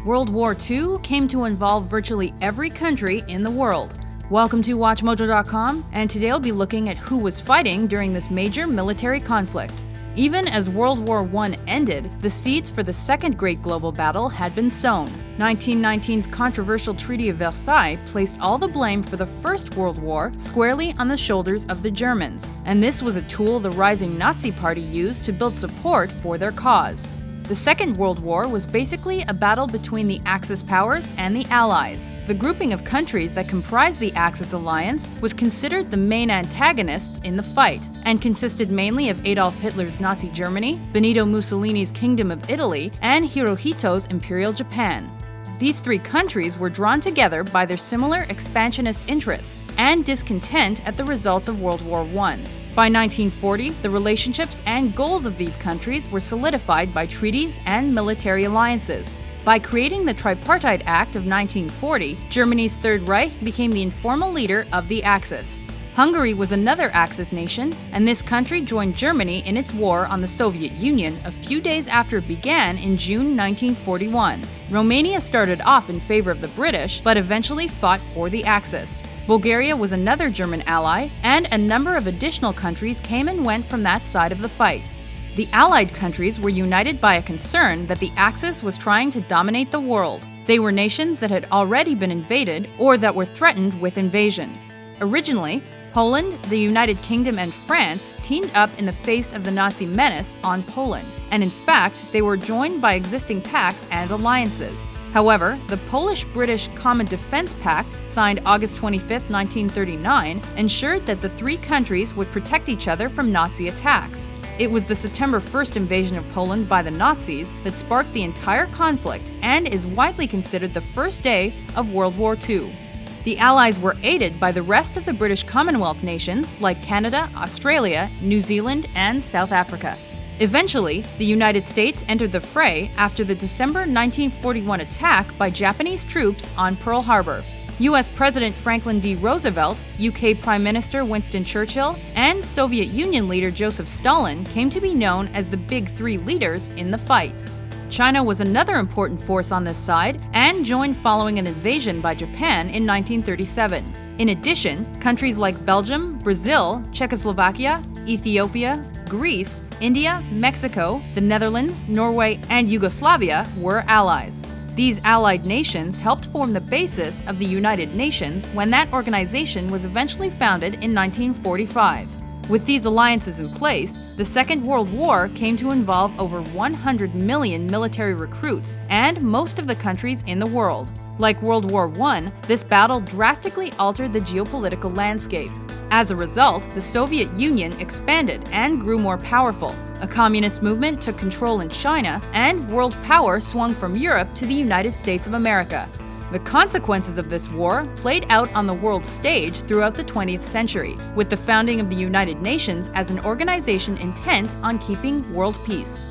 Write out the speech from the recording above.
World War II came to involve virtually every country in the world. Welcome to WatchMojo.com, and today I'll be looking at who was fighting during this major military conflict. Even as World War I ended, the seeds for the second great global battle had been sown. 1919's controversial Treaty of Versailles placed all the blame for the First World War squarely on the shoulders of the Germans, and this was a tool the rising Nazi Party used to build support for their cause. The Second World War was basically a battle between the Axis powers and the Allies. The grouping of countries that comprised the Axis alliance was considered the main antagonists in the fight, and consisted mainly of Adolf Hitler's Nazi Germany, Benito Mussolini's Kingdom of Italy, and Hirohito's Imperial Japan. These three countries were drawn together by their similar expansionist interests and discontent at the results of World War I. By 1940, the relationships and goals of these countries were solidified by treaties and military alliances. By creating the Tripartite Act of 1940, Germany's Third Reich became the informal leader of the Axis. Hungary was another Axis nation, and this country joined Germany in its war on the Soviet Union a few days after it began in June 1941. Romania started off in favor of the British, but eventually fought for the Axis. Bulgaria was another German ally, and a number of additional countries came and went from that side of the fight. The Allied countries were united by a concern that the Axis was trying to dominate the world. They were nations that had already been invaded or that were threatened with invasion. Originally, Poland, the United Kingdom, and France teamed up in the face of the Nazi menace on Poland, and in fact, they were joined by existing pacts and alliances. However, the Polish-British Common Defense Pact, signed August 25, 1939, ensured that the three countries would protect each other from Nazi attacks. It was the September 1st invasion of Poland by the Nazis that sparked the entire conflict and is widely considered the first day of World War II. The Allies were aided by the rest of the British Commonwealth nations like Canada, Australia, New Zealand, and South Africa. Eventually, the United States entered the fray after the December 1941 attack by Japanese troops on Pearl Harbor. US President Franklin D. Roosevelt, UK Prime Minister Winston Churchill, and Soviet Union leader Joseph Stalin came to be known as the Big Three leaders in the fight. China was another important force on this side and joined following an invasion by Japan in 1937. In addition, countries like Belgium, Brazil, Czechoslovakia, Ethiopia, Greece, India, Mexico, the Netherlands, Norway, and Yugoslavia were allies. These allied nations helped form the basis of the United Nations when that organization was eventually founded in 1945. With these alliances in place, the Second World War came to involve over 100 million military recruits and most of the countries in the world. Like World War I, this battle drastically altered the geopolitical landscape. As a result, the Soviet Union expanded and grew more powerful. A communist movement took control in China, and world power swung from Europe to the United States of America. The consequences of this war played out on the world stage throughout the 20th century, with the founding of the United Nations as an organization intent on keeping world peace.